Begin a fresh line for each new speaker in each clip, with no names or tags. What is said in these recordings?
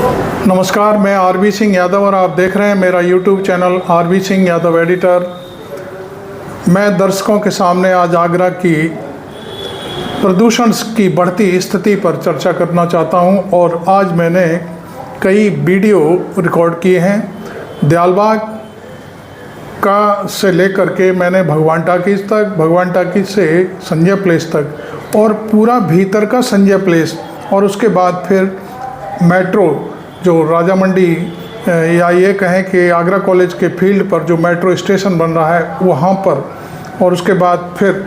नमस्कार, मैं आरबी सिंह यादव और आप देख रहे हैं मेरा YouTube channel RB Singh Yadav editor. मैं दर्शकों के सामने आज आगरा की प्रदूषण की बढ़ती स्थिति पर चर्चा करना चाहता हूं और आज मैंने कई वीडियो रिकॉर्ड किए हैं। दयालबाग का से लेकर के मैंने भगवान टाकीज़ तक, भगवान टाकीज़ से संजय प्लेस तक और पूरा भीतर का संजय प्लेस, और उसके बाद फिर मेट्रो जो राजा मंडी या ये कहें कि आगरा कॉलेज के फील्ड पर जो मेट्रो स्टेशन बन रहा है वहाँ पर, और उसके बाद फिर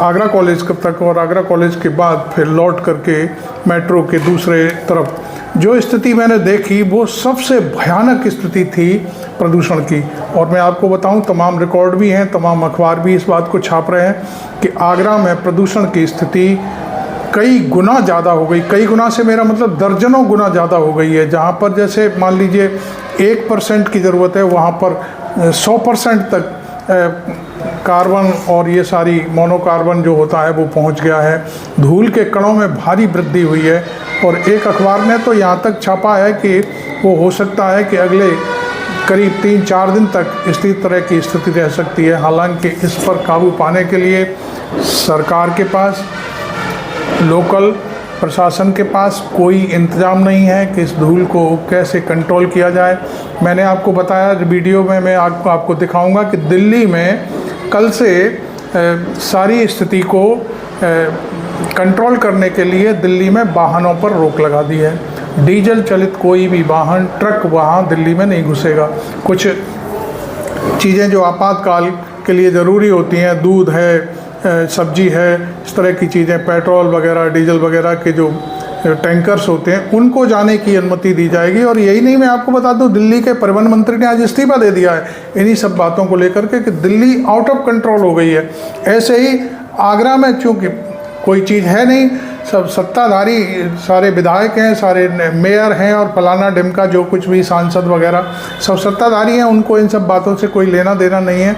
आगरा कॉलेज तक और आगरा कॉलेज के बाद फिर लौट करके मेट्रो के दूसरे तरफ जो स्थिति मैंने देखी वो सबसे भयानक स्थिति थी प्रदूषण की। और मैं आपको बताऊं, तमाम रिकॉर्ड भी हैं, तमाम अखबार भी इस बात को छाप रहे हैं कि आगरा में प्रदूषण की स्थिति कई गुना ज़्यादा हो गई। कई गुना से मेरा मतलब दर्जनों गुना ज़्यादा हो गई है। जहाँ पर जैसे मान लीजिए 1% की ज़रूरत है, वहाँ पर 100% तक कार्बन और ये सारी मोनोकार्बन जो होता है वो पहुँच गया है। धूल के कणों में भारी वृद्धि हुई है और एक अखबार ने तो यहाँ तक छापा है कि वो हो सकता है कि अगले करीब 3-4 दिन तक इसी तरह की स्थिति रह सकती है। हालांकि इस पर काबू पाने के लिए सरकार के पास, लोकल प्रशासन के पास कोई इंतज़ाम नहीं है कि इस धूल को कैसे कंट्रोल किया जाए। मैंने आपको बताया वीडियो में, मैं आपको दिखाऊंगा कि दिल्ली में कल से सारी स्थिति को कंट्रोल करने के लिए दिल्ली में वाहनों पर रोक लगा दी है। डीजल चलित कोई भी वाहन, ट्रक वहाँ दिल्ली में नहीं घुसेगा। कुछ चीज़ें जो आपातकाल के लिए ज़रूरी होती हैं, दूध है, सब्जी है, इस तरह की चीज़ें, पेट्रोल वगैरह, डीजल वगैरह के जो टैंकर्स होते हैं उनको जाने की अनुमति दी जाएगी। और यही नहीं, मैं आपको बता दूं, दिल्ली के परिवहन मंत्री ने आज इस्तीफा दे दिया है इन्हीं सब बातों को लेकर के कि दिल्ली आउट ऑफ कंट्रोल हो गई है। ऐसे ही आगरा में चूँकि कोई चीज़ है नहीं, सब सत्ताधारी, सारे विधायक हैं, सारे मेयर हैं और फलाना ढिमका जो कुछ भी सांसद वगैरह सब सत्ताधारी हैं, उनको इन सब बातों से कोई लेना देना नहीं है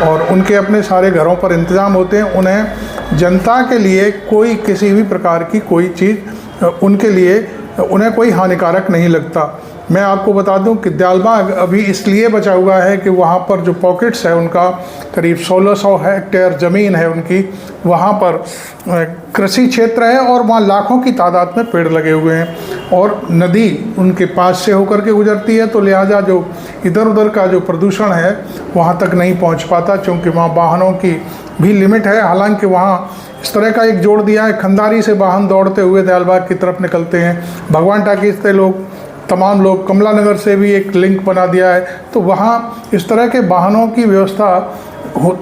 और उनके अपने सारे घरों पर इंतज़ाम होते हैं। उन्हें जनता के लिए कोई किसी भी प्रकार की कोई चीज़ उनके लिए उन्हें कोई हानिकारक नहीं लगता। मैं आपको बता दूं कि दयालबाग अभी इसलिए बचा हुआ है कि वहाँ पर जो पॉकेट्स है उनका करीब 1600 हेक्टेयर ज़मीन है उनकी, वहाँ पर कृषि क्षेत्र है और वहाँ लाखों की तादाद में पेड़ लगे हुए हैं और नदी उनके पास से होकर के गुजरती है, तो लिहाजा जो इधर उधर का जो प्रदूषण है वहाँ तक नहीं पहुँच पाता, क्योंकि वहाँ वाहनों की भी लिमिट है। हालांकि वहाँ इस तरह का एक जोड़ दिया है, खंदारी से वाहन दौड़ते हुए दयालबाग की तरफ निकलते हैं, भगवान टाकीज़ से तमाम लोग, कमला नगर से भी एक लिंक बना दिया है, तो वहाँ इस तरह के वाहनों की व्यवस्था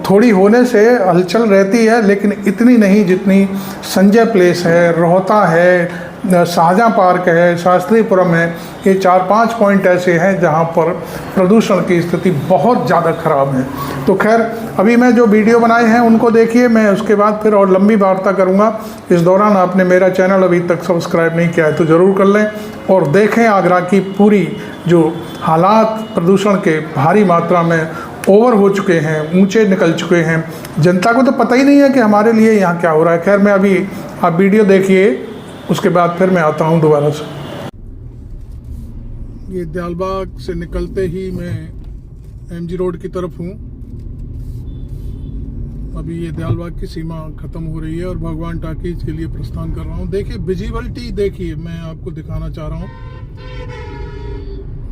थोड़ी होने से हलचल रहती है, लेकिन इतनी नहीं जितनी संजय प्लेस है, रोहता है, शाहजहाँ पार्क है, शास्त्रीपुरम है। ये 4-5 पॉइंट ऐसे हैं जहाँ पर प्रदूषण की स्थिति बहुत ज़्यादा ख़राब है। तो खैर, अभी मैं जो वीडियो बनाए हैं उनको देखिए, मैं उसके बाद फिर और लंबी वार्ता करूँगा। इस दौरान आपने मेरा चैनल अभी तक सब्सक्राइब नहीं किया है तो ज़रूर कर लें और देखें आगरा की पूरी जो हालात प्रदूषण के भारी मात्रा में ओवर हो चुके हैं, ऊंचे निकल चुके हैं। जनता को तो पता ही नहीं है कि हमारे लिए यहाँ क्या हो रहा है। खैर, मैं अभी, आप वीडियो देखिए, उसके बाद फिर मैं आता हूँ दोबारा से। ये दयालबाग से निकलते ही मैं एमजी रोड की तरफ हूँ। अभी ये दयालबाग की सीमा ख़त्म हो रही है और भगवान टाकीज़ के लिए प्रस्थान कर रहा हूँ। देखिए विजिबिलिटी, देखिए मैं आपको दिखाना चाह रहा हूँ।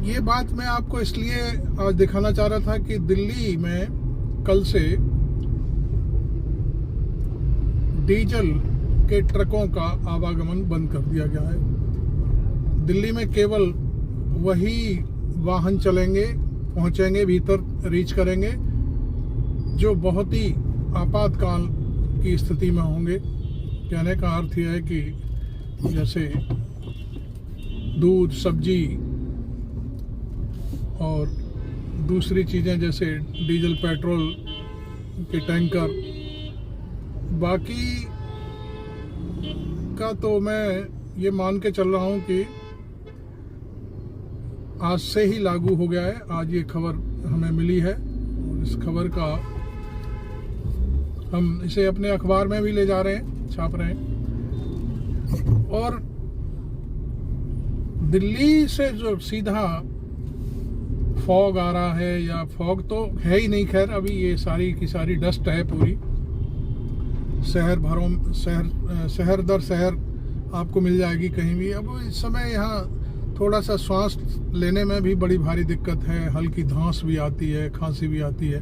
ये बात मैं आपको इसलिए आज दिखाना चाह रहा था कि दिल्ली में कल से डीजल के ट्रकों का आवागमन बंद कर दिया गया है। दिल्ली में केवल वही वाहन चलेंगे, पहुंचेंगे, भीतर रीच करेंगे जो बहुत ही आपातकाल की स्थिति में होंगे। कहने का अर्थ यह है कि जैसे दूध, सब्जी और दूसरी चीज़ें जैसे डीजल, पेट्रोल के टैंकर, बाकी का तो मैं ये मान के चल रहा हूँ कि आज से ही लागू हो गया है। आज ये खबर हमें मिली है और इस खबर का हम इसे अपने अखबार में भी ले जा रहे हैं, छाप रहे हैं। और दिल्ली से जो सीधा फॉग आ रहा है, या फॉग तो है ही नहीं, खैर अभी ये सारी की सारी डस्ट है पूरी। शहर दर शहर आपको मिल जाएगी कहीं भी। अब इस समय यहाँ थोड़ा सा श्वास लेने में भी बड़ी भारी दिक्कत है, हल्की धांस भी आती है, खांसी भी आती है।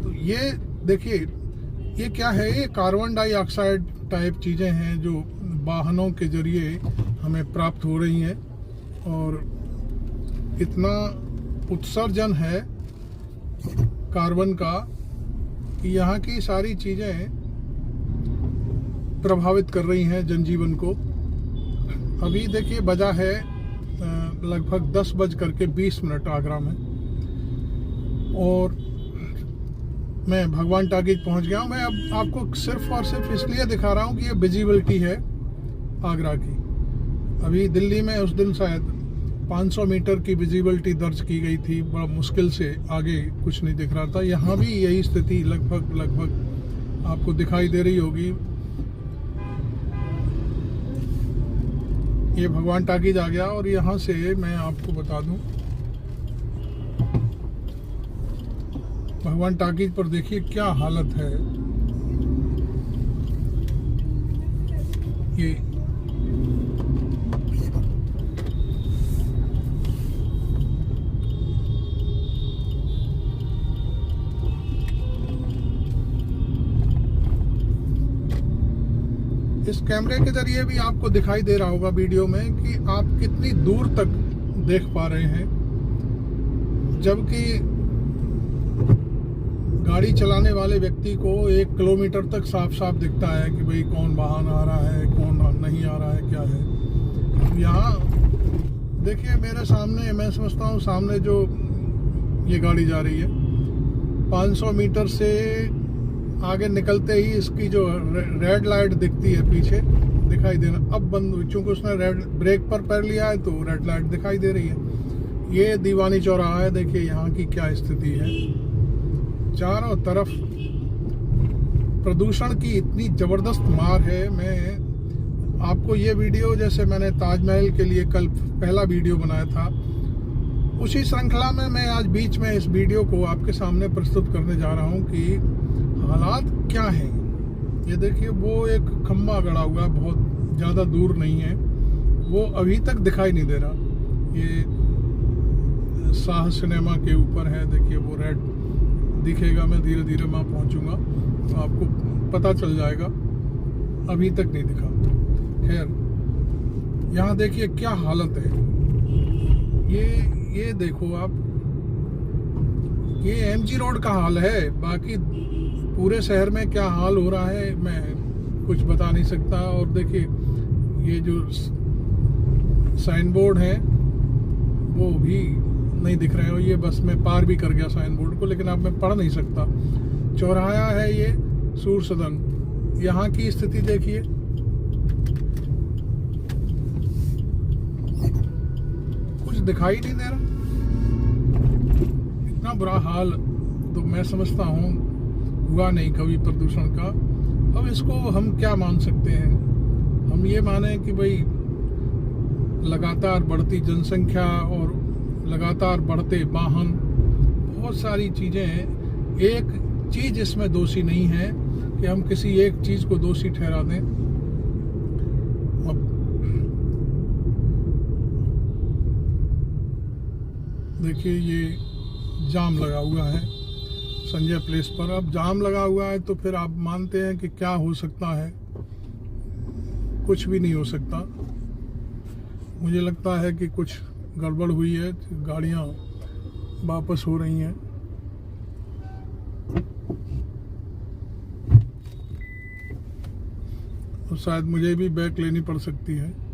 तो ये देखिए, ये क्या है, ये कार्बन डाइऑक्साइड टाइप चीज़ें हैं जो वाहनों के जरिए हमें प्राप्त हो रही हैं, और इतना उत्सर्जन है कार्बन का कि यहाँ की सारी चीज़ें प्रभावित कर रही हैं जनजीवन को। अभी देखिए बजा है लगभग 10:20 आगरा में, और मैं भगवान टाकीज पहुंच गया हूं। मैं अब आपको सिर्फ और सिर्फ इसलिए दिखा रहा हूं कि ये विजिबिलिटी है आगरा की। अभी दिल्ली में उस दिन शायद 500 मीटर की विजिबिलिटी दर्ज की गई थी, बड़ा मुश्किल से, आगे कुछ नहीं दिख रहा था। यहाँ भी यही स्थिति लगभग आपको दिखाई दे रही होगी। ये भगवान टाकीज आ गया, और यहाँ से मैं आपको बता दूं, भगवान टाकीज पर देखिए क्या हालत है। ये इस कैमरे के जरिए भी आपको दिखाई दे रहा होगा वीडियो में कि आप कितनी दूर तक देख पा रहे हैं, जबकि गाड़ी चलाने वाले व्यक्ति को 1 किलोमीटर तक साफ साफ दिखता है कि भाई कौन वाहन आ रहा है, कौन नहीं आ रहा है, क्या है। यहाँ देखिए मेरे सामने, मैं समझता हूँ सामने जो ये गाड़ी जा रही है, 500 मीटर से आगे निकलते ही इसकी जो रेड लाइट दिखती है पीछे, दिखाई देना अब बंद हुई, चूंकि उसने रेड ब्रेक पर पैर लिया है तो रेड लाइट दिखाई दे रही है। ये दीवानी चौराहा है, देखिए यहाँ की क्या स्थिति है। चारों तरफ प्रदूषण की इतनी जबरदस्त मार है। मैं आपको ये वीडियो, जैसे मैंने ताजमहल के लिए कल पहला वीडियो बनाया था, उसी श्रृंखला में मैं आज बीच में इस वीडियो को आपके सामने प्रस्तुत करने जा रहा हूँ कि हालात क्या हैं। ये देखिए वो एक खंबा गड़ा हुआ है, बहुत ज़्यादा दूर नहीं है, वो अभी तक दिखाई नहीं दे रहा। ये शाह सिनेमा के ऊपर है, देखिए वो रेड दिखेगा। मैं धीरे धीरे वहाँ पहुँचूँगा तो आपको पता चल जाएगा, अभी तक नहीं दिखा। खैर यहाँ देखिए क्या हालत है। ये देखो आप, ये एमजी रोड का हाल है। बाकी पूरे शहर में क्या हाल हो रहा है मैं कुछ बता नहीं सकता। और देखिए ये जो साइन बोर्ड है वो भी नहीं दिख रहे हो। ये बस मैं पार भी कर गया साइन बोर्ड को, लेकिन अब मैं पढ़ नहीं सकता। चौराहा है ये सूर सदन। यहाँ की स्थिति देखिए, कुछ दिखाई नहीं दे रहा, इतना बुरा हाल तो मैं समझता हूँ हुआ नहीं कभी प्रदूषण का। अब इसको हम क्या मान सकते हैं? हम ये माने कि भाई लगातार बढ़ती जनसंख्या और लगातार बढ़ते वाहन, बहुत सारी चीज़ें हैं। एक चीज़ इसमें दोषी नहीं है कि हम किसी एक चीज़ को दोषी ठहरा दें। अब देखिए ये जाम लगा हुआ है संजय प्लेस पर। अब जाम लगा हुआ है तो फिर आप मानते हैं कि क्या हो सकता है? कुछ भी नहीं हो सकता। मुझे लगता है कि कुछ गड़बड़ हुई है, गाड़ियां वापस हो रही हैं। तो शायद मुझे भी बैक लेनी पड़ सकती है।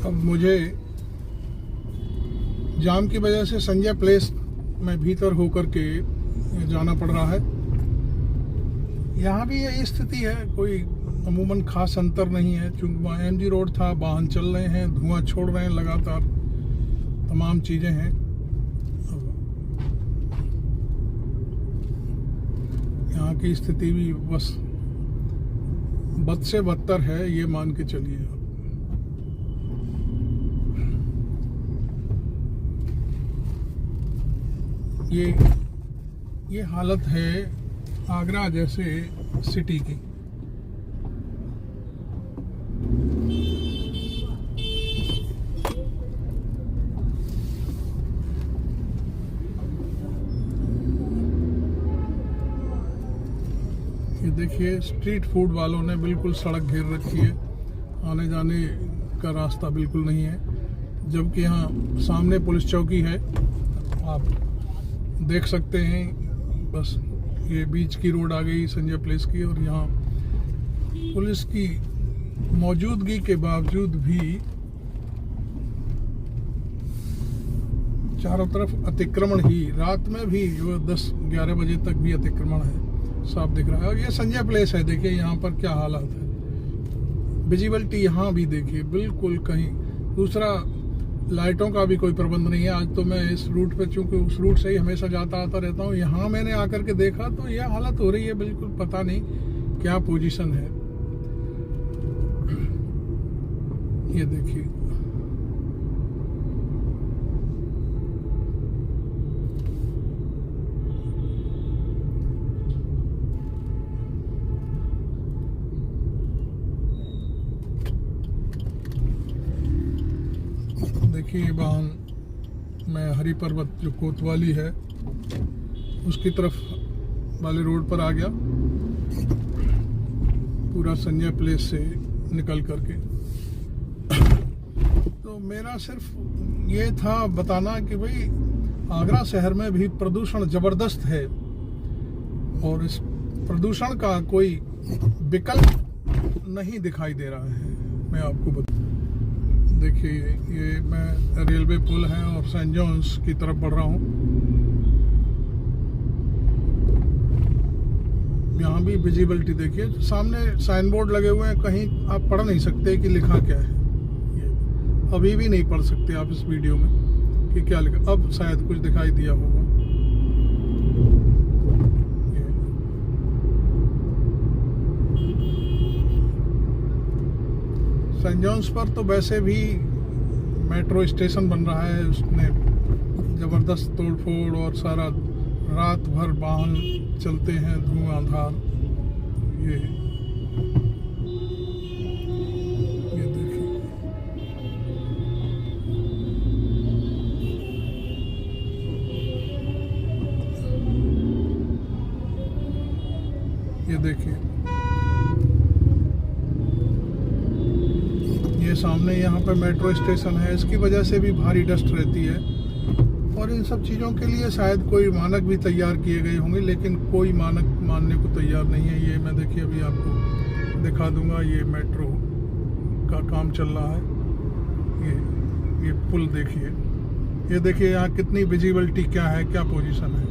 अब मुझे जाम की वजह से संजय प्लेस में भीतर होकर के जाना पड़ रहा है। यहाँ भी यही स्थिति है, कोई अमूमन खास अंतर नहीं है। चूँकि एमजी रोड था, वाहन चल रहे हैं, धुआं छोड़ रहे हैं लगातार, तमाम चीज़ें हैं। यहाँ की स्थिति भी बस बद से बदतर है, ये मान के चलिए। ये हालत है आगरा जैसे सिटी की। ये देखिए, स्ट्रीट फूड वालों ने बिल्कुल सड़क घेर रखी है, आने जाने का रास्ता बिल्कुल नहीं है। जबकि यहाँ सामने पुलिस चौकी है, आप देख सकते हैं। बस ये बीच की रोड आ गई संजय प्लेस की, और यहाँ पुलिस की मौजूदगी के बावजूद भी चारों तरफ अतिक्रमण ही, रात में भी जो 10-11 बजे तक भी अतिक्रमण है, साफ दिख रहा है। और ये संजय प्लेस है, देखिए यहाँ पर क्या हालत है। विजिबिलिटी यहाँ भी देखिए बिल्कुल कहीं। दूसरा, लाइटों का भी कोई प्रबंध नहीं है। आज तो मैं इस रूट पे, चूंकि उस रूट से ही हमेशा जाता आता रहता हूँ, यहाँ मैंने आकर के देखा तो यह हालत हो रही है बिल्कुल। पता नहीं क्या पोजीशन है। ये देखिए, देखिए वाहन मैं हरी पर्वत जो कोतवाली है उसकी तरफ वाले रोड पर आ गया, पूरा संजय प्लेस से निकल करके। तो मेरा सिर्फ ये था बताना कि भाई आगरा शहर में भी प्रदूषण जबरदस्त है, और इस प्रदूषण का कोई विकल्प नहीं दिखाई दे रहा है। मैं आपको बता, देखिए ये मैं रेलवे पुल है और सेंट जॉन्स की तरफ बढ़ रहा हूँ। यहाँ भी विजिबिलिटी देखिए, सामने साइन बोर्ड लगे हुए हैं, कहीं आप पढ़ नहीं सकते कि लिखा क्या है। ये अभी भी नहीं पढ़ सकते आप इस वीडियो में कि क्या लिखा। अब शायद कुछ दिखाई दिया होगा। सेंट जॉन्स पर तो वैसे भी मेट्रो स्टेशन बन रहा है, उसमें ज़बरदस्त तोड़फोड़ और सारा रात भर वाहन चलते हैं धुआंधार। ये देखिए, ये देखिए, ये सामने यहाँ पे मेट्रो स्टेशन है, इसकी वजह से भी भारी डस्ट रहती है। और इन सब चीज़ों के लिए शायद कोई मानक भी तैयार किए गए होंगे, लेकिन कोई मानक मानने को तैयार नहीं है। ये मैं देखिए अभी आपको दिखा दूंगा, ये मेट्रो का काम चल रहा है। ये पुल देखिए, ये देखिए यहाँ कितनी विजिबिलिटी क्या है, क्या पोजीशन है।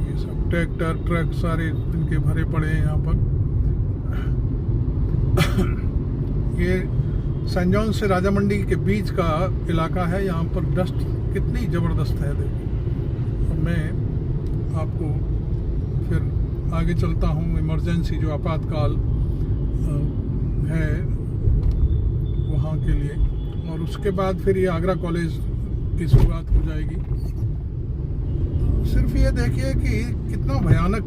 ये सब ट्रैक्टर ट्रक सारे इनके भरे पड़े हैं यहाँ पर। ये सेंट जॉन से राजा मंडी के बीच का इलाका है, यहाँ पर डस्ट कितनी ज़बरदस्त है देखिए। और मैं आपको फिर आगे चलता हूँ। इमरजेंसी जो आपातकाल है वहाँ के लिए, और उसके बाद फिर ये आगरा कॉलेज की शुरुआत हो जाएगी। तो सिर्फ ये देखिए कि कितना भयानक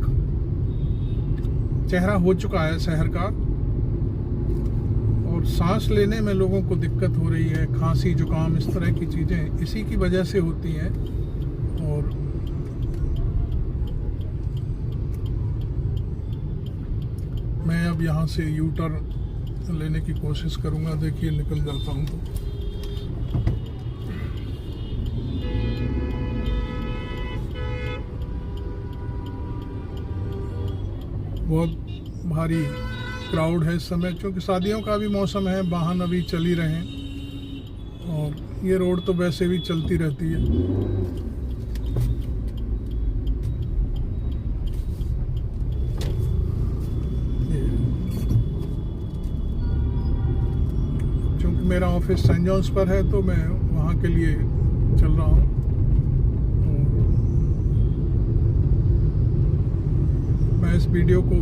चेहरा हो चुका है शहर का, और सांस लेने में लोगों को दिक्कत हो रही है। खांसी जुकाम इस तरह की चीज़ें इसी की वजह से होती हैं। और मैं अब यहाँ से यू टर्न लेने की कोशिश करूँगा। देखिए निकल जाता हूँ तो बहुत भारी क्राउड है इस समय, क्योंकि शादियों का भी मौसम है, वाहन अभी चल ही रहे हैं। और ये रोड तो वैसे भी चलती रहती है। चूँकि मेरा ऑफिस सेंट जॉन्स पर है तो मैं वहाँ के लिए चल रहा हूँ। मैं इस वीडियो को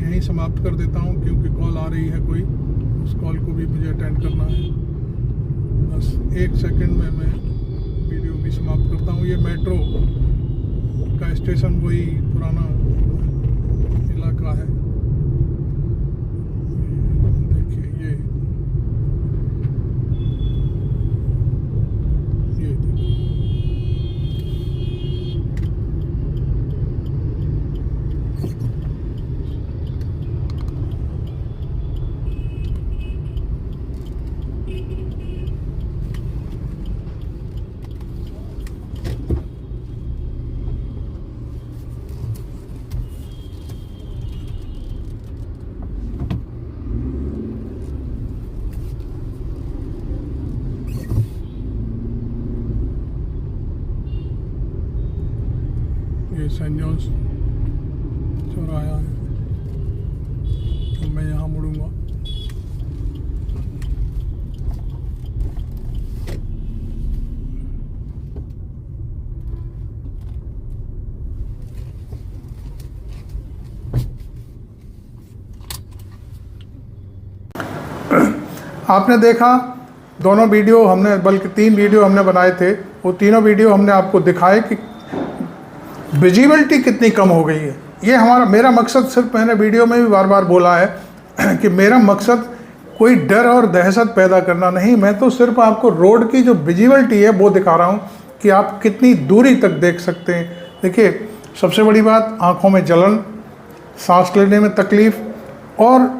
यहीं समाप्त कर देता हूँ क्योंकि कॉल आ रही है कोई, उस कॉल को भी मुझे अटेंड करना है। बस 1 सेकंड में मैं वीडियो भी समाप्त करता हूँ। ये मेट्रो का स्टेशन वही पुराना इलाका है। देखिए ये देखिए ये सेंट जॉन्स चौराहा है, तो मैं यहाँ मुड़ूंगा। आपने देखा दोनों वीडियो हमने, बल्कि 3 वीडियो हमने बनाए थे, वो तीनों वीडियो हमने आपको दिखाए कि विजिबिलिटी कितनी कम हो गई है। ये मेरा मकसद, सिर्फ मैंने वीडियो में भी बार बार बोला है कि मेरा मकसद कोई डर और दहशत पैदा करना नहीं, मैं तो सिर्फ आपको रोड की जो विजिबिलिटी है वो दिखा रहा हूँ कि आप कितनी दूरी तक देख सकते हैं। देखिए सबसे बड़ी बात, आँखों में जलन, सांस लेने में तकलीफ़, और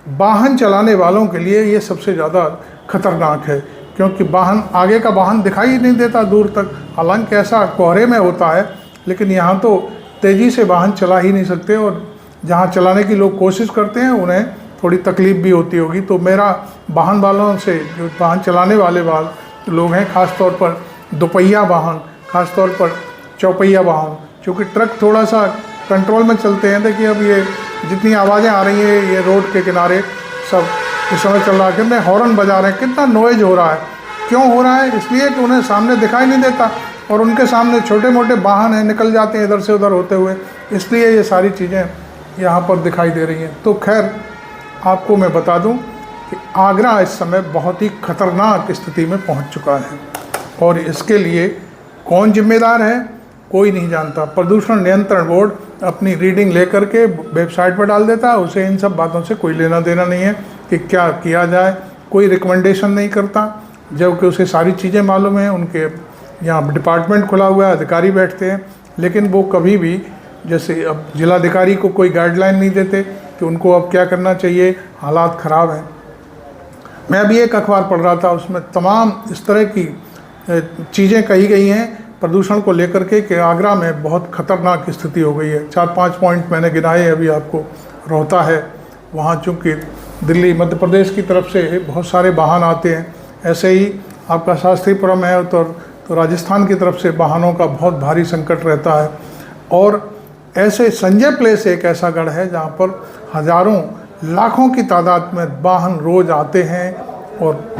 वाहन चलाने वालों के लिए ये सबसे ज़्यादा खतरनाक है क्योंकि वाहन, आगे का वाहन दिखाई ही नहीं देता दूर तक। हालांकि ऐसा कोहरे में होता है, लेकिन यहाँ तो तेज़ी से वाहन चला ही नहीं सकते, और जहाँ चलाने की लोग कोशिश करते हैं उन्हें थोड़ी तकलीफ़ भी होती होगी। तो मेरा वाहन वालों से, जो वाहन चलाने वाले लोग हैं, ख़ास तौर पर दोपहिया वाहन, ख़ास तौर पर चौपहिया वाहन, क्योंकि ट्रक थोड़ा सा कंट्रोल में चलते हैं। देखिए अब ये जितनी आवाज़ें आ रही हैं, ये रोड के किनारे सब इस समय चल रहा है, कितने हॉर्न बजा रहे हैं, कितना नॉइज़ हो रहा है। क्यों हो रहा है? इसलिए कि उन्हें सामने दिखाई नहीं देता और उनके सामने छोटे मोटे वाहन हैं, निकल जाते हैं इधर से उधर होते हुए, इसलिए ये सारी चीज़ें यहाँ पर दिखाई दे रही हैं। तो खैर आपको मैं बता दूं कि आगरा इस समय बहुत ही खतरनाक स्थिति में पहुँच चुका है, और इसके लिए कौन जिम्मेदार है कोई नहीं जानता। प्रदूषण नियंत्रण बोर्ड अपनी रीडिंग लेकर के वेबसाइट पर डाल देता है, उसे इन सब बातों से कोई लेना देना नहीं है कि क्या किया जाए, कोई रिकमेंडेशन नहीं करता, जबकि उसे सारी चीज़ें मालूम हैं। उनके यहाँ डिपार्टमेंट खुला हुआ है, अधिकारी बैठते हैं, लेकिन वो कभी भी, जैसे अब जिलाधिकारी को कोई गाइडलाइन नहीं देते कि उनको अब क्या करना चाहिए, हालात ख़राब हैं। मैं अभी एक अखबार पढ़ रहा था, उसमें तमाम इस तरह की चीज़ें कही गई हैं प्रदूषण को लेकर के कि आगरा में बहुत ख़तरनाक स्थिति हो गई है। 4-5 पॉइंट मैंने गिनाए अभी आपको। रोहता है, वहाँ चूँकि दिल्ली मध्य प्रदेश की तरफ से बहुत सारे वाहन आते हैं, ऐसे ही आपका शास्त्रीपुरम है तो राजस्थान की तरफ से वाहनों का बहुत भारी संकट रहता है। और ऐसे संजय प्लेस एक ऐसा गढ़ है जहाँ पर हज़ारों लाखों की तादाद में वाहन रोज़ आते हैं, और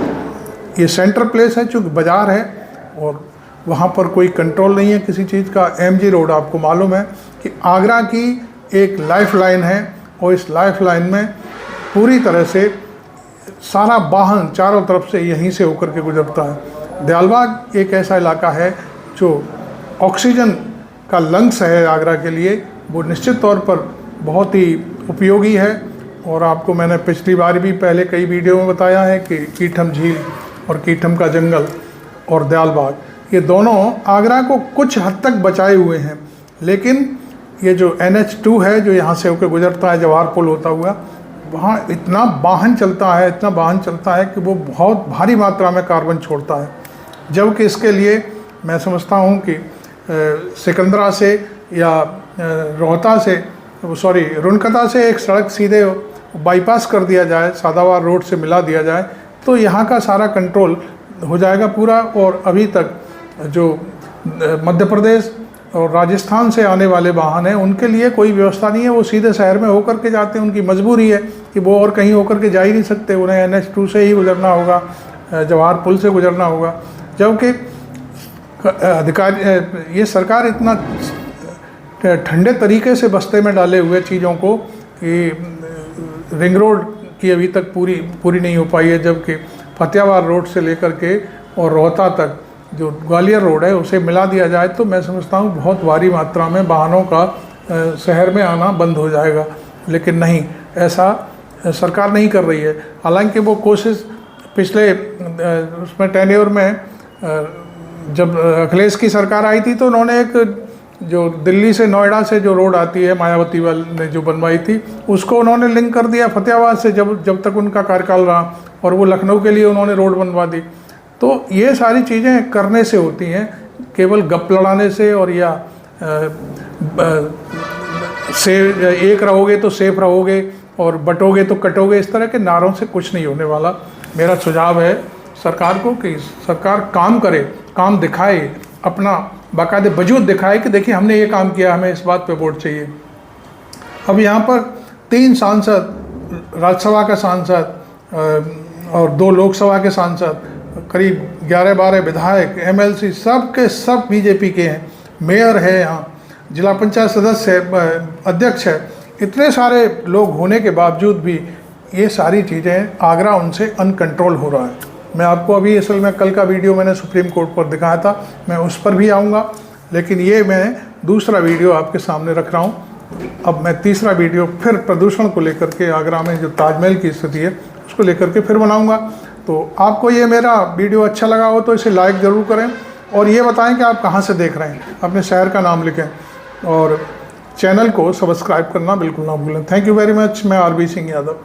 ये सेंटर प्लेस है, चूँकि बाज़ार है और वहाँ पर कोई कंट्रोल नहीं है किसी चीज़ का। एमजी रोड आपको मालूम है कि आगरा की एक लाइफ लाइन है, और इस लाइफ लाइन में पूरी तरह से सारा वाहन चारों तरफ से यहीं से होकर के गुजरता है। दयालबाग एक ऐसा इलाका है जो ऑक्सीजन का लंग्स है आगरा के लिए, वो निश्चित तौर पर बहुत ही उपयोगी है। और आपको मैंने पिछली बार भी पहले कई वीडियो में बताया है कि कीठम झील और कीठम का जंगल और दयालबाग, ये दोनों आगरा को कुछ हद तक बचाए हुए हैं। लेकिन ये जो NH2 है, जो यहाँ से होकर गुजरता है जवाहर पुल होता हुआ, वहाँ इतना वाहन चलता है कि वो बहुत भारी मात्रा में कार्बन छोड़ता है। जबकि इसके लिए मैं समझता हूँ कि सिकंदरा से या रोहता से, रुनकता से एक सड़क सीधे बाईपास कर दिया जाए, सादावार रोड से मिला दिया जाए, तो यहाँ का सारा कंट्रोल हो जाएगा पूरा। और अभी तक जो मध्य प्रदेश और राजस्थान से आने वाले वाहन हैं उनके लिए कोई व्यवस्था नहीं है, वो सीधे शहर में होकर के जाते हैं, उनकी मजबूरी है कि वो और कहीं होकर के जा ही नहीं सकते, उन्हें NH2 से ही गुजरना होगा, जवाहर पुल से गुजरना होगा। जबकि अधिकारी ये सरकार इतना ठंडे तरीके से बस्ते में डाले हुए चीज़ों को कि रिंग रोड की अभी तक पूरी नहीं हो पाई है, जबकि फतेहाबाद रोड से लेकर के और रोहता तक जो ग्वालियर रोड है उसे मिला दिया जाए तो मैं समझता हूँ बहुत भारी मात्रा में वाहनों का शहर में आना बंद हो जाएगा। लेकिन नहीं, ऐसा सरकार नहीं कर रही है। हालांकि वो कोशिश पिछले उसमें टेन्योर में जब अखिलेश की सरकार आई थी तो उन्होंने एक जो दिल्ली से नोएडा से जो रोड आती है मायावती वाल ने जो बनवाई थी उसको उन्होंने लिंक कर दिया फतेहाबाद से, जब तक उनका कार्यकाल रहा, और वो लखनऊ के लिए उन्होंने रोड बनवा दी। तो ये सारी चीज़ें करने से होती हैं, केवल गप लड़ाने से और या से एक रहोगे तो सेफ रहोगे और बटोगे तो कटोगे, इस तरह के नारों से कुछ नहीं होने वाला। मेरा सुझाव है सरकार को कि सरकार काम करे, काम दिखाए, अपना बाकायदे वजूद दिखाए कि देखिए हमने ये काम किया, हमें इस बात पे वोट चाहिए। अब यहाँ पर 3 सांसद, राज्यसभा का सांसद और 2 लोकसभा के सांसद, करीब 11-12 विधायक, MLC, सब के सब बीजेपी के हैं, मेयर है, यहाँ जिला पंचायत सदस्य अध्यक्ष है। इतने सारे लोग होने के बावजूद भी ये सारी चीज़ें आगरा उनसे अनकंट्रोल हो रहा है। मैं आपको अभी असल में कल का वीडियो मैंने सुप्रीम कोर्ट पर दिखाया था, मैं उस पर भी आऊँगा, लेकिन ये मैं दूसरा वीडियो आपके सामने रख रहा हूँ। अब मैं तीसरा वीडियो फिर प्रदूषण को लेकर के, आगरा में जो ताजमहल की स्थिति है उसको लेकर के फिर बनाऊँगा। तो आपको ये मेरा वीडियो अच्छा लगा हो तो इसे लाइक ज़रूर करें और ये बताएं कि आप कहाँ से देख रहे हैं, अपने शहर का नाम लिखें और चैनल को सब्सक्राइब करना बिल्कुल ना भूलें। Thank you very much. मैं RB सिंह यादव।